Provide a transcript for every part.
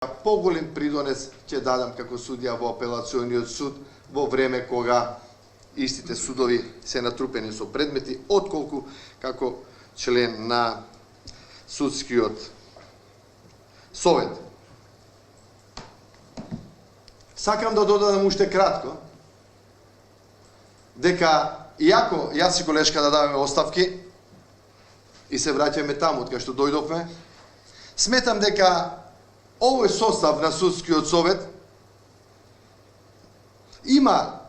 Поголем придонес ќе дадам како судија во апелациониот суд во време кога истите судови се натрупени со предмети, отколку како член на судскиот совет. Сакам да додадам уште кратко дека иако јас и колешка да даваме оставки и се враќаме таму од кај што дојдовме, сметам дека овој состав на судскиот совет има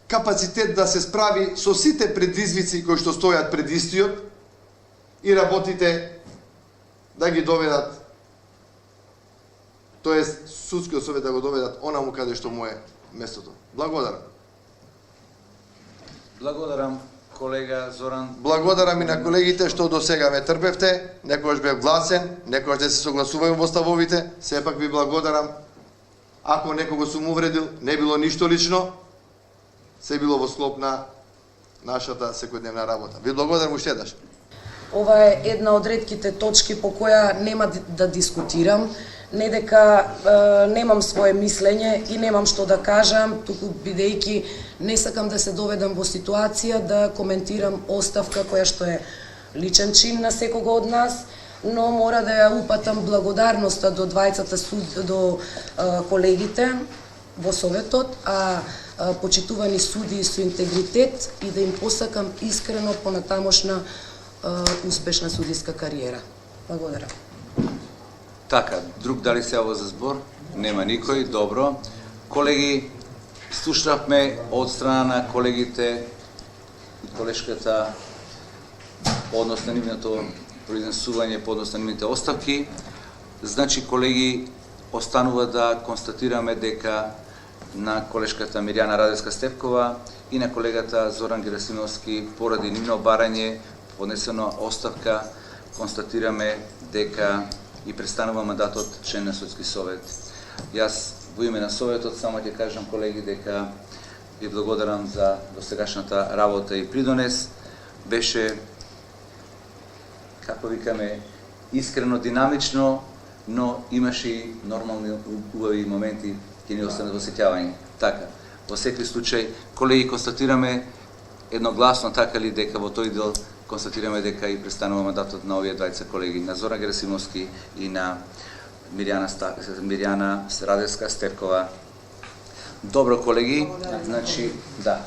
капацитет да се справи со сите предизвици кои што стојат пред истиот и работите да ги доведат, тоест судскиот совет да го доведат онаму каде што му е местото. Благодарам. Благодарам, колега Зоран. Благодарам и на колегите што до сега ме трпевте, некојаш бев гласен, некојаш не се согласувам во ставовите, сепак ви благодарам. Ако некого сум увредил, не било ништо лично, се било во склоп на нашата секојдневна работа. Ви благодарам уште еднаш. Ова е една од ретките точки по која нема да дискутирам, не дека немам свое мислење и немам што да кажам, туку бидејќи не сакам да се доведам во ситуација да коментирам оставка која што е личен чин на секого од нас, но мора да ја упатам благодарноста до двајцата до колегите во советот, а почитувани судии со интегритет и да им посакам искрено понатамошна успешна судиска кариера. Благодарам. Така, друг дали се јавува за збор? Нема никој, добро. Колеги, слушнавме од страна на колегите и колешката однос на нивното произнесување по однос на нивните оставки. Значи, колеги, останува да констатираме дека на колешката Мирјана Радевска-Стевкова и на колегата Зоран Герасимовски поради нивно барање поднесена оставка, констатираме дека и престанува мандатот член на судски совет. Јас во име на советот само ќе кажам, колеги, дека ви благодарам за досегашната работа и придонес. Беше, како викаме, искрено, динамично, но имаше и нормални убави моменти ќе ни останат во сеќавање. Така, во секој случај, колеги, констатираме едногласно така ли дека во тој дел констатираме дека и престанува мандатот на овие двајца колеги, на Зоран Герасимовски и на Мирјана Радевска-Стевкова. Добро, колеги, значи, да.